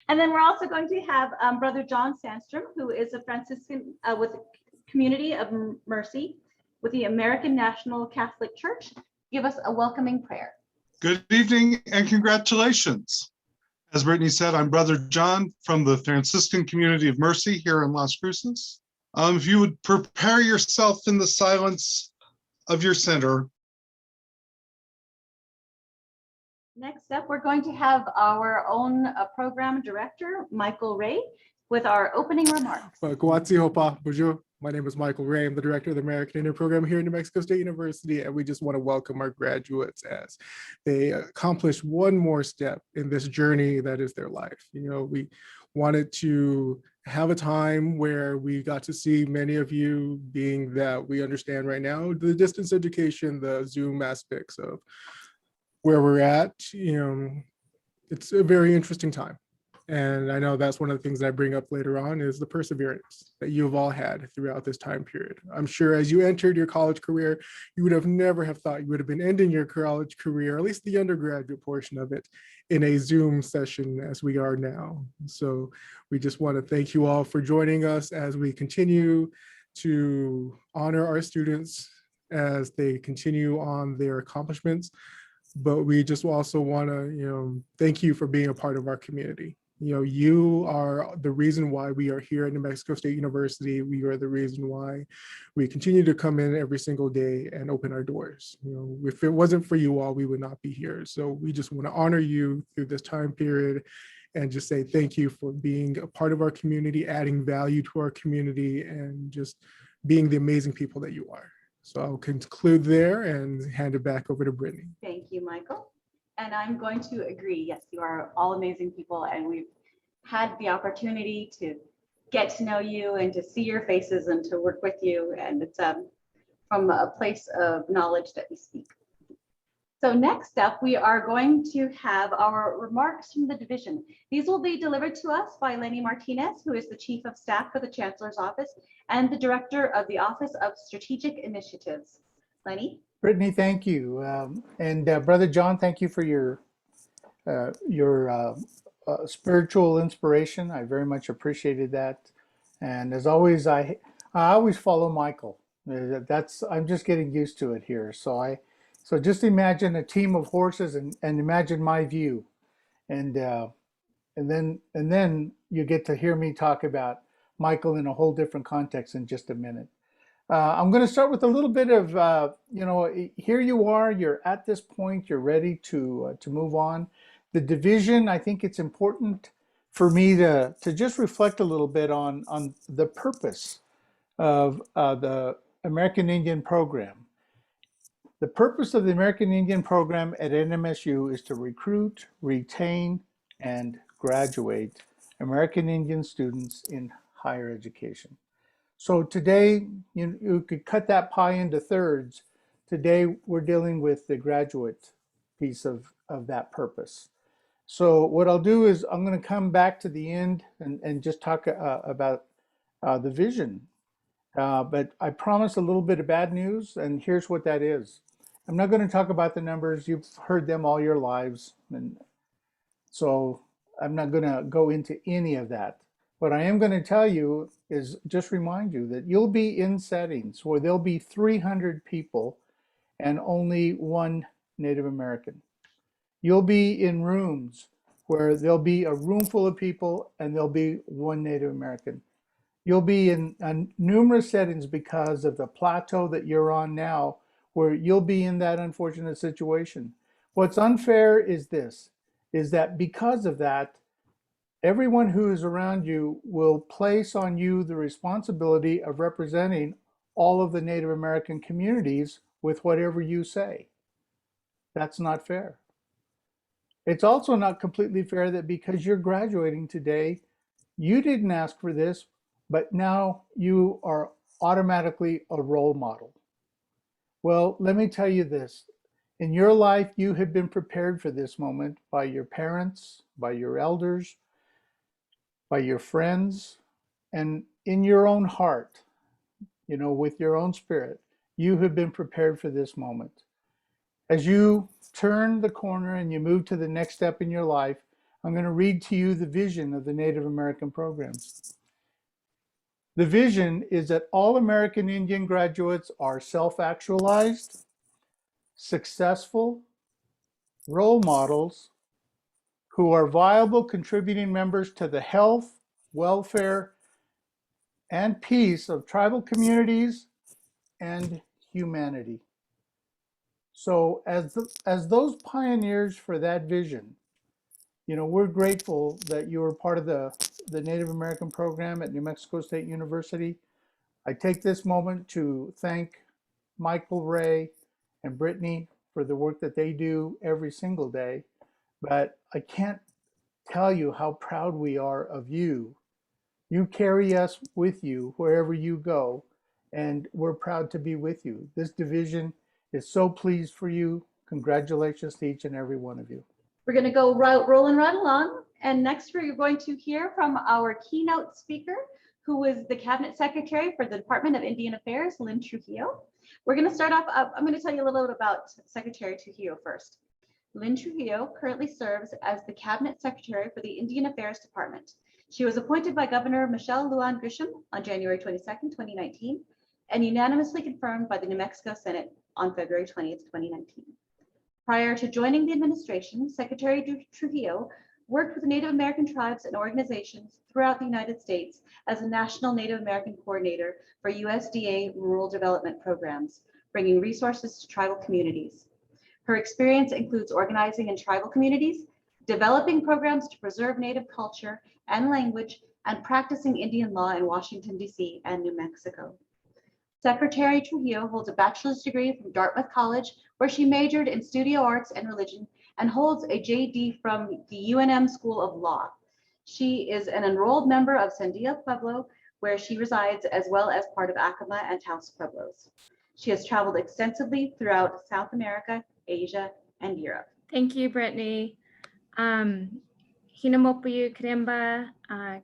And then we're also going to have Brother John Sandstrom, who is a Franciscan with Community of Mercy with the American National Catholic Church, give us a welcoming prayer. Good evening and congratulations. As Brittany said, I'm Brother John from the Franciscan Community of Mercy here in Las Cruces. If you would prepare yourself in the silence of your center. Next up, we're going to have our own program director, Michael Ray, with our opening remarks. Bonjour. My name is Michael Ray. I'm the director of the American Indian program here at New Mexico State University, and we just want to welcome our graduates as they accomplish one more step in this journey that is their life. You know, we wanted to have a time where we got to see many of you, being that we understand right now the distance education, the Zoom aspects of where we're at. You know, it's a very interesting time. And I know that's one of the things that I bring up later on is the perseverance that you've all had throughout this time period. I'm sure as you entered your college career, you would have never have thought you would have been ending your college career, at least the undergraduate portion of it, in a Zoom session as we are now. So we just want to thank you all for joining us as we continue to honor our students as they continue on their accomplishments. But we just also want to, thank you for being a part of our community. You are the reason why we are here at New Mexico State University. We are the reason why we continue to come in every single day and open our doors. If it wasn't for you all, we would not be here. So we just want to honor you through this time period and just say thank you for being a part of our community, adding value to our community, and just being the amazing people that you are. So I'll conclude there and hand it back over to Brittany. Thank you, Michael. And I'm going to agree. Yes, you are all amazing people, and we've had the opportunity to get to know you and to see your faces and to work with you. And it's from a place of knowledge that we speak. So next up, we are going to have our remarks from the division. These will be delivered to us by Lynn Martinez, who is the Chief of Staff for the Chancellor's Office and the Director of the Office of Strategic Initiatives. Lenny? Brittany, thank you. And Brother John, thank you for your spiritual inspiration. I very much appreciated that. And as always, I always follow Michael. I'm just getting used to it here. So just imagine a team of horses and imagine my view. And then you get to hear me talk about Michael in a whole different context in just a minute. I'm going to start with a little bit of, here you are, you're at this point, you're ready to move on. The division, I think it's important for me to just reflect a little bit on the purpose of the American Indian program. The purpose of the American Indian program at NMSU is to recruit, retain, and graduate American Indian students in higher education. So today, you could cut that pie into thirds. Today, we're dealing with the graduate piece of that purpose. So what I'll do is I'm going to come back to the end and just talk about the vision. But I promise a little bit of bad news, and here's what that is. I'm not going to talk about the numbers. You've heard them all your lives. And so I'm not going to go into any of that. What I am going to tell you is just remind you that you'll be in settings where there'll be 300 people and only one Native American. You'll be in rooms where there'll be a room full of people and there'll be one Native American. You'll be in numerous settings because of the plateau that you're on now, where you'll be in that unfortunate situation. What's unfair is this, is that because of that, everyone who is around you will place on you the responsibility of representing all of the Native American communities with whatever you say. That's not fair. It's also not completely fair that because you're graduating today, you didn't ask for this, but now you are automatically a role model. Well, let me tell you this. In your life, you have been prepared for this moment by your parents, by your elders, by your friends, and in your own heart, with your own spirit, you have been prepared for this moment. As you turn the corner and you move to the next step in your life, I'm going to read to you the vision of the Native American programs. The vision is that all American Indian graduates are self-actualized, successful, role models who are viable contributing members to the health, welfare, and peace of tribal communities and humanity. So as those pioneers for that vision, we're grateful that you were part of the Native American program at New Mexico State University. I take this moment to thank Michael, Ray, and Britney for the work that they do every single day. But I can't tell you how proud we are of you. You carry us with you wherever you go, and we're proud to be with you. This division is so pleased for you. Congratulations to each and every one of you. We're going to go rolling right along. And next we're going to hear from our keynote speaker, who is the Cabinet Secretary for the Department of Indian Affairs, Lynn Trujillo. We're going to start off, I'm going to tell you a little bit about Secretary Trujillo first. Lynn Trujillo currently serves as the Cabinet Secretary for the Indian Affairs Department. She was appointed by Governor Michelle Lujan Grisham on January 22nd, 2019, and unanimously confirmed by the New Mexico Senate on February 20th, 2019. Prior to joining the administration, Secretary Trujillo worked with Native American tribes and organizations throughout the United States as a National Native American Coordinator for USDA Rural Development Programs, bringing resources to tribal communities. Her experience includes organizing in tribal communities, developing programs to preserve Native culture and language, and practicing Indian law in Washington, D.C. and New Mexico. Secretary Trujillo holds a bachelor's degree from Dartmouth College, where she majored in studio arts and religion, and holds a JD from the UNM School of Law. She is an enrolled member of Sandia Pueblo, where she resides, as well as part of Acoma and Taos Pueblos. She has traveled extensively throughout South America, Asia, and Europe. Thank you, Brittany. Hinamopuyu Kremba.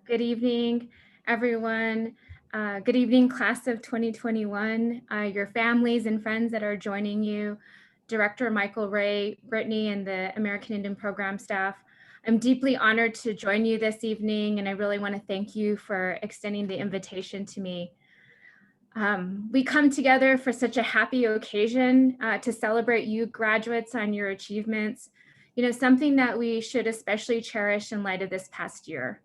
Good evening, everyone. Good evening, class of 2021, your families and friends that are joining you, Director Michael, Ray, Brittany, and the American Indian Program staff. I'm deeply honored to join you this evening, and I really want to thank you for extending the invitation to me. We come together for such a happy occasion to celebrate you graduates on your achievements, something that we should especially cherish in light of this past year.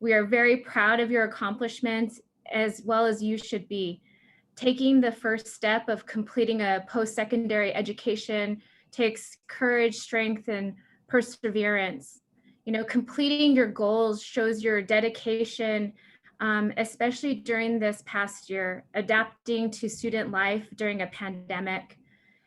We are very proud of your accomplishments, as well as you should be. Taking the first step of completing a post-secondary education takes courage, strength, and perseverance. Completing your goals shows your dedication, especially during this past year, adapting to student life during a pandemic.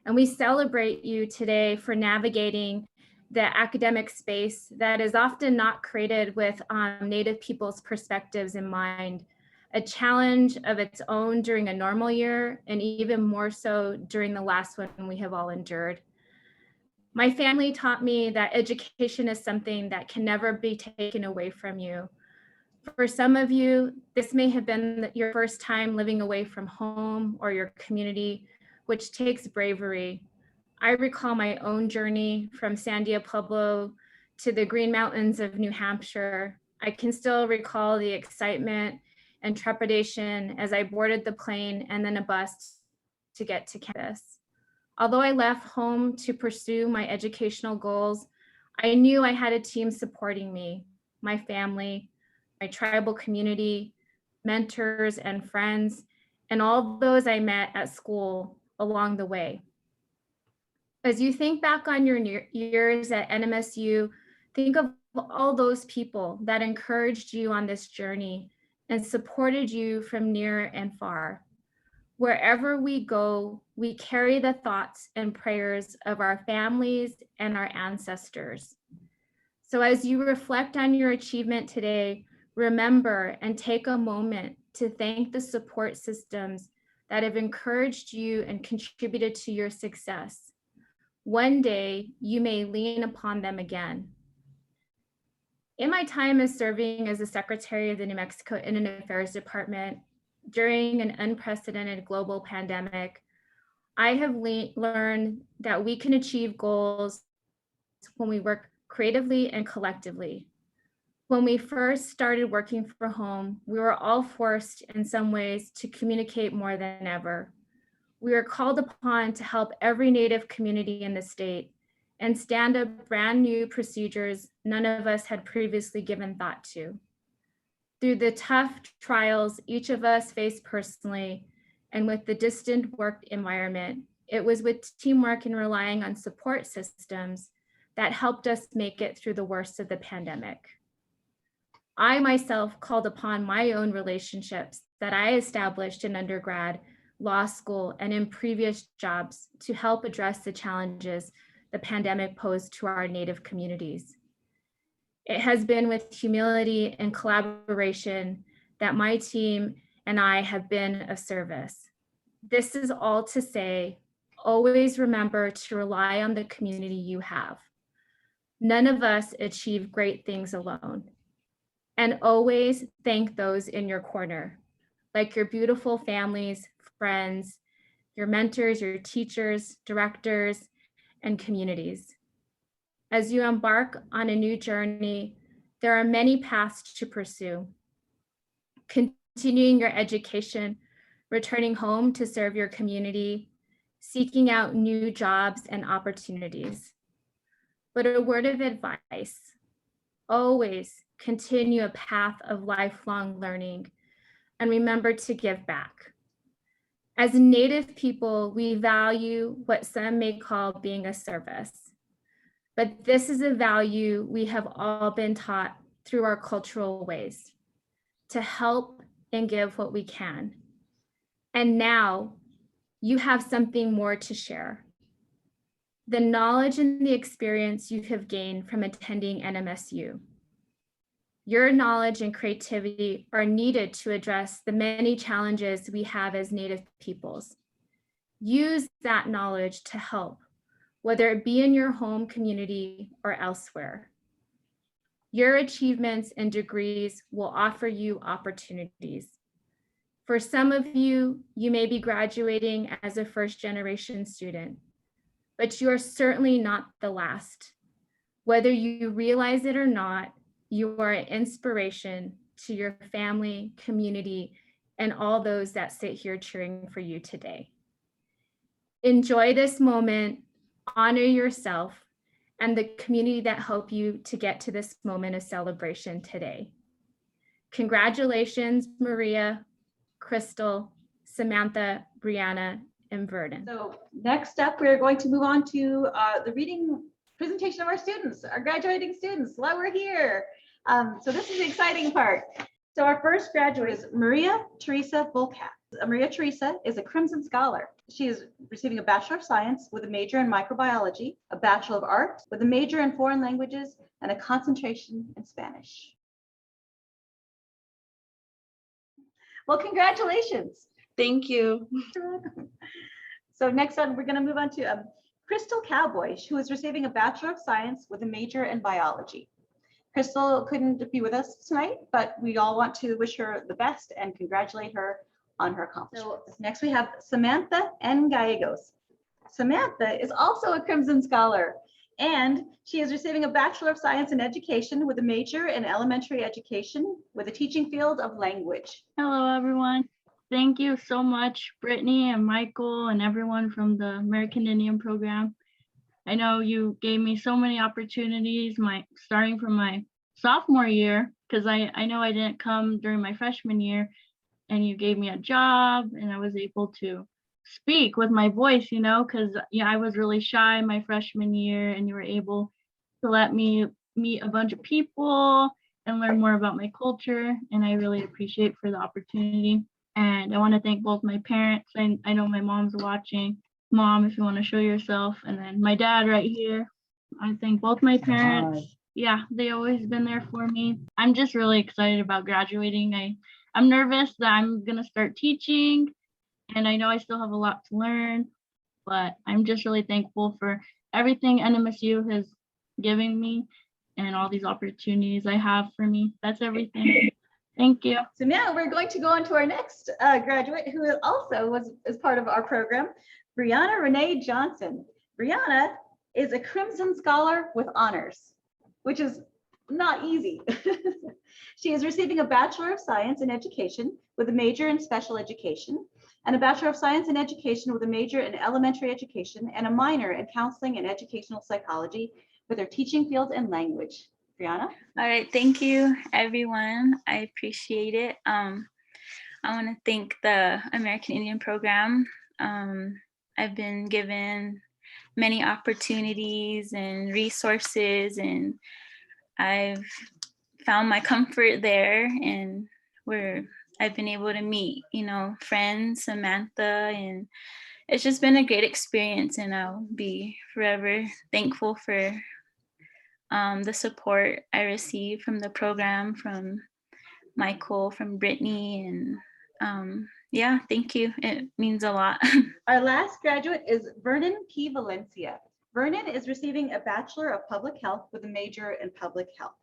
And we celebrate you today for navigating the academic space that is often not created with Native people's perspectives in mind, a challenge of its own during a normal year, and even more so during the last one we have all endured. My family taught me that education is something that can never be taken away from you. For some of you, this may have been your first time living away from home or your community, which takes bravery. I recall my own journey from Sandia Pueblo to the Green Mountains of New Hampshire. I can still recall the excitement and trepidation as I boarded the plane and then a bus to get to campus. Although I left home to pursue my educational goals, I knew I had a team supporting me, my family, my tribal community, mentors and friends, and all those I met at school along the way. As you think back on your years at NMSU, think of all those people that encouraged you on this journey and supported you from near and far. Wherever we go, we carry the thoughts and prayers of our families and our ancestors. So as you reflect on your achievement today, remember and take a moment to thank the support systems that have encouraged you and contributed to your success. One day, you may lean upon them again. In my time as serving as the Secretary of the New Mexico Indian Affairs Department during an unprecedented global pandemic, I have learned that we can achieve goals when we work creatively and collectively. When we first started working from home, we were all forced in some ways to communicate more than ever. We were called upon to help every Native community in the state and stand up brand new procedures none of us had previously given thought to. Through the tough trials each of us faced personally and with the distant work environment, it was with teamwork and relying on support systems that helped us make it through the worst of the pandemic. I myself called upon my own relationships that I established in undergrad, law school, and in previous jobs to help address the challenges the pandemic posed to our Native communities. It has been with humility and collaboration that my team and I have been of service. This is all to say, always remember to rely on the community you have. None of us achieve great things alone. And always thank those in your corner, like your beautiful families, friends, your mentors, your teachers, directors, and communities. As you embark on a new journey, there are many paths to pursue. Continuing your education, returning home to serve your community, seeking out new jobs and opportunities. But a word of advice, always continue a path of lifelong learning and remember to give back. As Native people, we value what some may call being a service. But this is a value we have all been taught through our cultural ways, to help and give what we can. And now you have something more to share. The knowledge and the experience you have gained from attending NMSU. Your knowledge and creativity are needed to address the many challenges we have as Native peoples. Use that knowledge to help, whether it be in your home community or elsewhere. Your achievements and degrees will offer you opportunities. For some of you, you may be graduating as a first-generation student, but you are certainly not the last. Whether you realize it or not, you are an inspiration to your family, community, and all those that sit here cheering for you today. Enjoy this moment, honor yourself, and the community that helped you to get to this moment of celebration today. Congratulations, Maria, Crystal, Samantha, Brianna, and Vernon. So next up, we're going to move on to the reading presentation of our students, our graduating students. While we're here. So this is the exciting part. So our first graduate is Maria Teresa Volkat. Maria Teresa is a Crimson Scholar. She is receiving a Bachelor of Science with a major in microbiology, a Bachelor of Art with a major in foreign languages, and a concentration in Spanish. Well, congratulations. Thank you. So next on, we're going to move on to Crystal Cowboy, who is receiving a Bachelor of Science with a major in biology. Crystal couldn't be with us tonight, but we all want to wish her the best and congratulate her on her accomplishments. So next we have Samantha N. Gallegos. Samantha is also a Crimson Scholar, and she is receiving a Bachelor of Science in Education with a major in elementary education with a teaching field of language. Hello, everyone. Thank you so much, Brittany and Michael and everyone from the American Indian program. I know you gave me so many opportunities, starting from my sophomore year, because I know I didn't come during my freshman year, and you gave me a job and I was able to speak with my voice, because I was really shy my freshman year, and you were able to let me meet a bunch of people and learn more about my culture, and I really appreciate for the opportunity. And I want to thank both my parents. I know my mom's watching. Mom, if you want to show yourself, and then my dad right here. I thank both my parents. Yeah, they always been there for me. I'm just really excited about graduating. I'm nervous that I'm gonna start teaching, and I know I still have a lot to learn, but I'm just really thankful for everything NMSU has given me and all these opportunities I have for me. That's everything. Thank you. So now we're going to go on to our next graduate, who also is part of our program, Brianna Renee Johnson. Brianna is a Crimson Scholar with honors. which is not easy. She is receiving a Bachelor of Science in Education with a major in Special Education, and a Bachelor of Science in Education with a major in Elementary Education, and a minor in Counseling and Educational Psychology with her teaching field and language. Brianna? All right, thank you, everyone. I appreciate it. I want to thank the American Indian Program. I've been given many opportunities and resources, and I've found my comfort there, and I've been able to meet, friends, Samantha, and it's just been a great experience, and I'll be forever thankful for the support I received from the program, from Michael, from Britney, and yeah, thank you. It means a lot. Our last graduate is Vernon P. Valencia. Vernon is receiving a Bachelor of Public Health with a major in Public Health.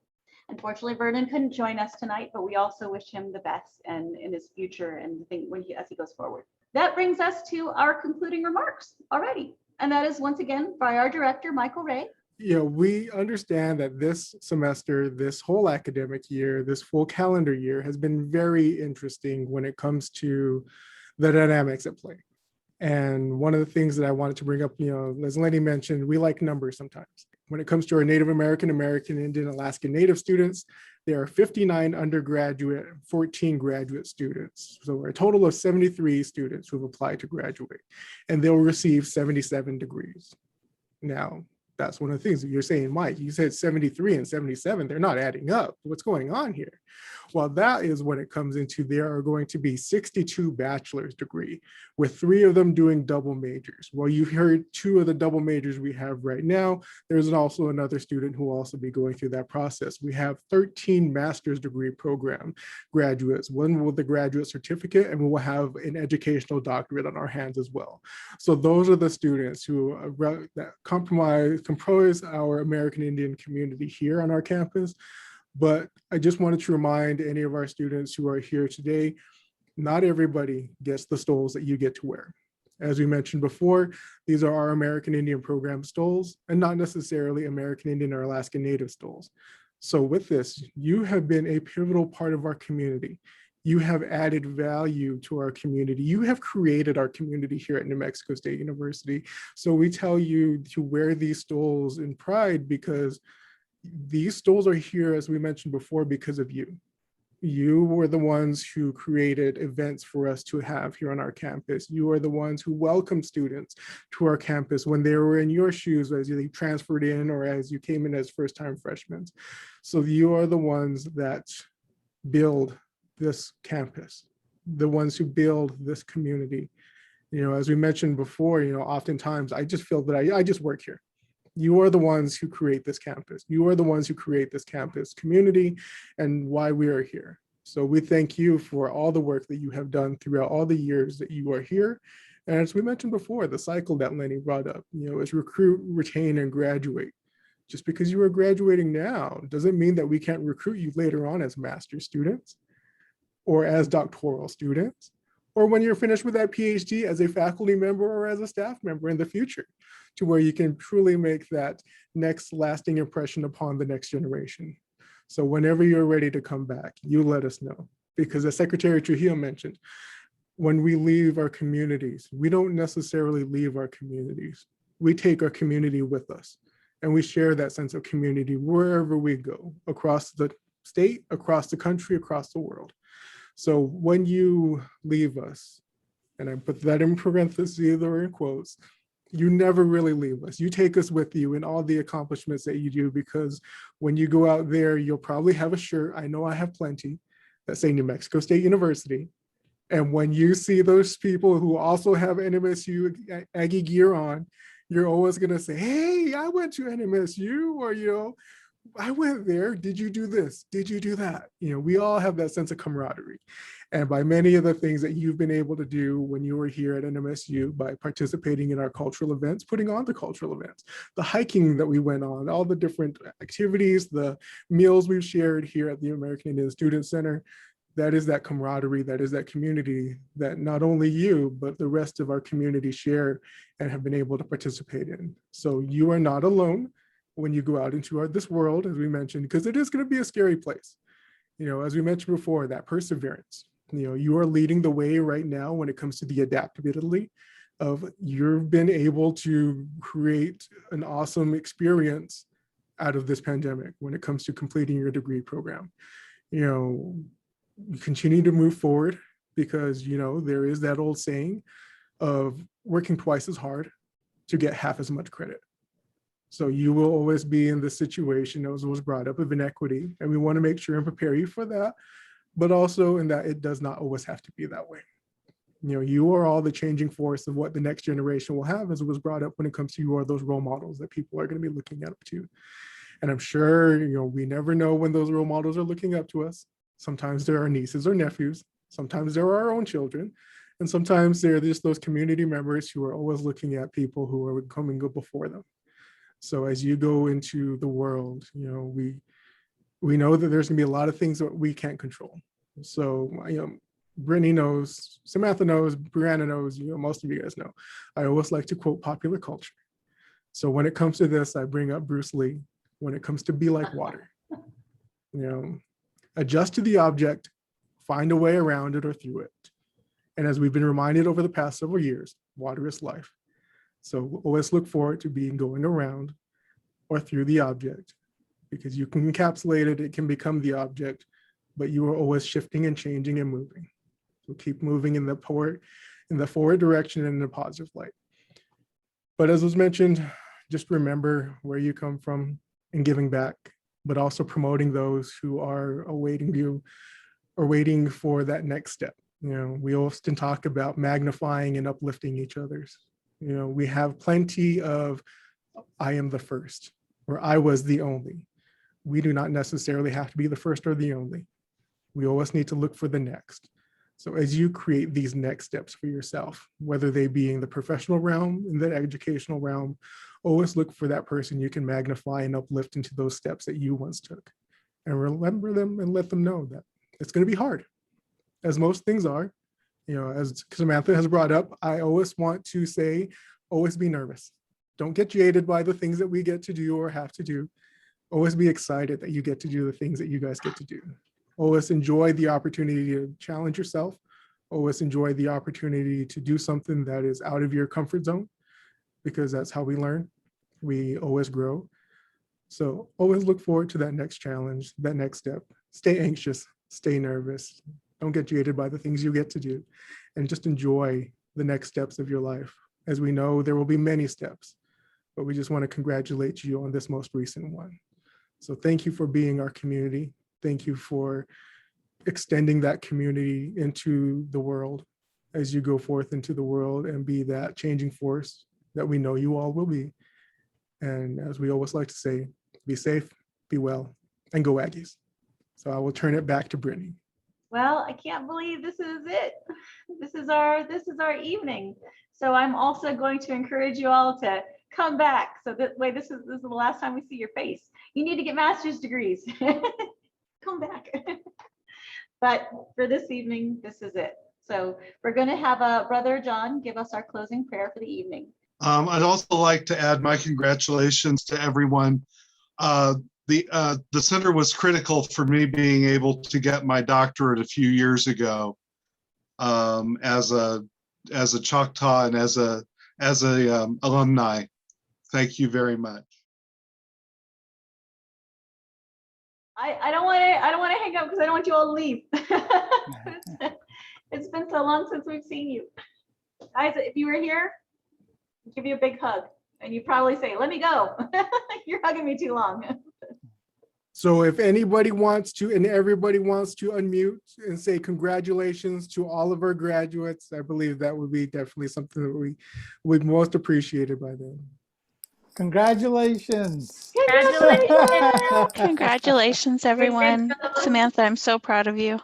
Unfortunately, Vernon couldn't join us tonight, but we also wish him the best and in his future and think as he goes forward. That brings us to our concluding remarks already. And that is once again by our director, Michael Ray. We understand that this semester, this whole academic year, this full calendar year has been very interesting when it comes to the dynamics at play. And one of the things that I wanted to bring up, as Lenny mentioned, we like numbers sometimes. When it comes to our Native American, American Indian, Alaska Native students, there are 59 undergraduate, 14 graduate students. So we're a total of 73 students who have applied to graduate, and they'll receive 77 degrees. Now, that's one of the things that you're saying, Mike, you said 73 and 77, they're not adding up. What's going on here? Well, that is when it comes into, there are going to be 62 bachelor's degree, with 3 of them doing double majors. Well, you've heard 2 of the double majors we have right now. There's also another student who will also be going through that process. We have 13 master's degree program graduates, one with a graduate certificate, and we will have an educational doctorate on our hands as well. So those are the students who that comprise our American Indian community here on our campus. But I just wanted to remind any of our students who are here today, not everybody gets the stoles that you get to wear. As we mentioned before, these are our American Indian program stoles and not necessarily American Indian or Alaska Native stoles. So with this, you have been a pivotal part of our community. You have added value to our community. You have created our community here at New Mexico State University. So we tell you to wear these stoles in pride, because these stoles are here, as we mentioned before, because of you. You were the ones who created events for us to have here on our campus. You are the ones who welcomed students to our campus when they were in your shoes as you transferred in or as you came in as first-time freshmen. So you are the ones that build this campus, the ones who build this community. As we mentioned before, oftentimes I just feel that I just work here. You are the ones who create this campus. You are the ones who create this campus community and why we are here. So we thank you for all the work that you have done throughout all the years that you are here. And as we mentioned before, the cycle that Lenny brought up, is recruit, retain, and graduate. Just because you are graduating now doesn't mean that we can't recruit you later on as master's students or as doctoral students, or when you're finished with that PhD as a faculty member or as a staff member in the future, to where you can truly make that next lasting impression upon the next generation. So whenever you're ready to come back, you let us know. Because as Secretary Trujillo mentioned, when we leave our communities, we don't necessarily leave our communities. We take our community with us, and we share that sense of community wherever we go, across the state, across the country, across the world. So when you leave us, and I put that in parentheses or in quotes, you never really leave us. You take us with you in all the accomplishments that you do, because when you go out there, you'll probably have a shirt, I know I have plenty, that say New Mexico State University. And when you see those people who also have NMSU Aggie gear on, you're always gonna say, hey, I went to NMSU, or, I went there, did you do this? Did you do that? We all have that sense of camaraderie. And by many of the things that you've been able to do when you were here at NMSU, by participating in our cultural events, putting on the cultural events, the hiking that we went on, all the different activities, the meals we've shared here at the American Indian Student Center, that is that camaraderie, that is that community that not only you, but the rest of our community share and have been able to participate in. So you are not alone. when you go out into this world, as we mentioned, because it is going to be a scary place. As we mentioned before, that perseverance. You are leading the way right now when it comes to the adaptability of you've been able to create an awesome experience out of this pandemic when it comes to completing your degree program. You continue to move forward because, there is that old saying of working twice as hard to get half as much credit. So you will always be in this situation, as was brought up, of inequity, and we want to make sure and prepare you for that, but also in that it does not always have to be that way. You are all the changing force of what the next generation will have, as it was brought up when it comes to you are those role models that people are going to be looking up to. And I'm sure, we never know when those role models are looking up to us. Sometimes they're our nieces or nephews. Sometimes they're our own children. And sometimes they're just those community members who are always looking at people who are coming before them. So as you go into the world, we know that there's gonna be a lot of things that we can't control. So, Brittany knows, Samantha knows, Brianna knows, most of you guys know. I always like to quote popular culture. So when it comes to this, I bring up Bruce Lee. When it comes to be like water, adjust to the object, find a way around it or through it. And as we've been reminded over the past several years, water is life. So always look forward to going around or through the object, because you can encapsulate it, it can become the object, but you are always shifting and changing and moving. So keep moving in the forward direction and in a positive light. But as was mentioned, just remember where you come from and giving back, but also promoting those who are awaiting you or waiting for that next step. We often talk about magnifying and uplifting each other's. We have plenty of I am the first, or I was the only. We do not necessarily have to be the first or the only. We always need to look for the next. So as you create these next steps for yourself, whether they be in the professional realm, in the educational realm, always look for that person you can magnify and uplift into those steps that you once took. And remember them and let them know that it's going to be hard, as most things are. As Samantha has brought up, I always want to say, always be nervous. Don't get jaded by the things that we get to do or have to do. Always be excited that you get to do the things that you guys get to do. Always enjoy the opportunity to challenge yourself. Always enjoy the opportunity to do something that is out of your comfort zone, because that's how we learn. We always grow. So always look forward to that next challenge, that next step. Stay anxious, stay nervous. Don't get jaded by the things you get to do, and just enjoy the next steps of your life. As we know, there will be many steps, but we just want to congratulate you on this most recent one. So thank you for being our community. Thank you for extending that community into the world as you go forth into the world and be that changing force that we know you all will be. And as we always like to say, be safe, be well, and go Aggies. So I will turn it back to Brittany. Well, I can't believe this is it. This is our evening. So I'm also going to encourage you all to come back. So that way, this is the last time we see your face. You need to get master's degrees. Come back. But for this evening, this is it. So we're going to have Brother John give us our closing prayer for the evening. I'd also like to add my congratulations to everyone. The center was critical for me being able to get my doctorate a few years ago, as a Choctaw and as a alumni. Thank you very much. I don't want to hang up because I don't want you all to leave. It's been so long since we've seen you. Guys, if you were here, I'd give you a big hug. And you probably say, let me go. You're hugging me too long. So if anybody wants to, and everybody wants to unmute and say congratulations to all of our graduates, I believe that would be definitely something that we would most appreciated by them. Congratulations. Congratulations. Congratulations, everyone. Samantha, I'm so proud of you.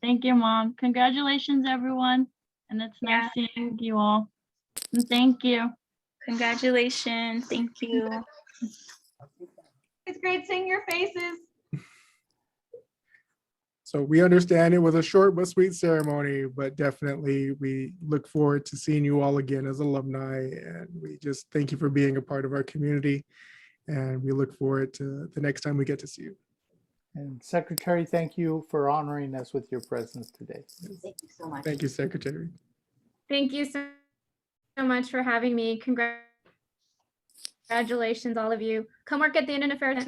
Thank you, Mom. Congratulations, everyone. And it's nice seeing you all. And thank you. Congratulations. Thank you. It's great seeing your faces. So we understand it was a short but sweet ceremony, but definitely we look forward to seeing you all again as alumni. And we just thank you for being a part of our community. And we look forward to the next time we get to see you. And Secretary, thank you for honoring us with your presence today. Thank you so much. Thank you, Secretary. Thank you so much for having me. Congratulations, all of you. Come work at the Indian Affairs.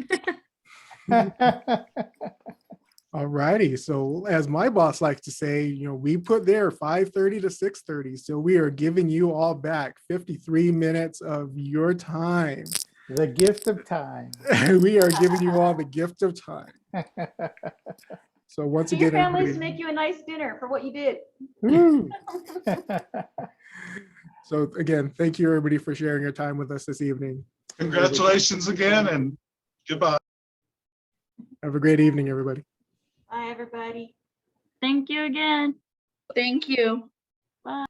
All righty. So as my boss likes to say, we put there 5:30 to 6:30. So we are giving you all back 53 minutes of your time. The gift of time. We are giving you all the gift of time. So once Your again, families everybody, make you a nice dinner for what you did. Woo. so again, thank you everybody for sharing your time with us this evening. Congratulations again and goodbye. Have a great evening, everybody. Bye, everybody. Thank you again. Thank you. Bye.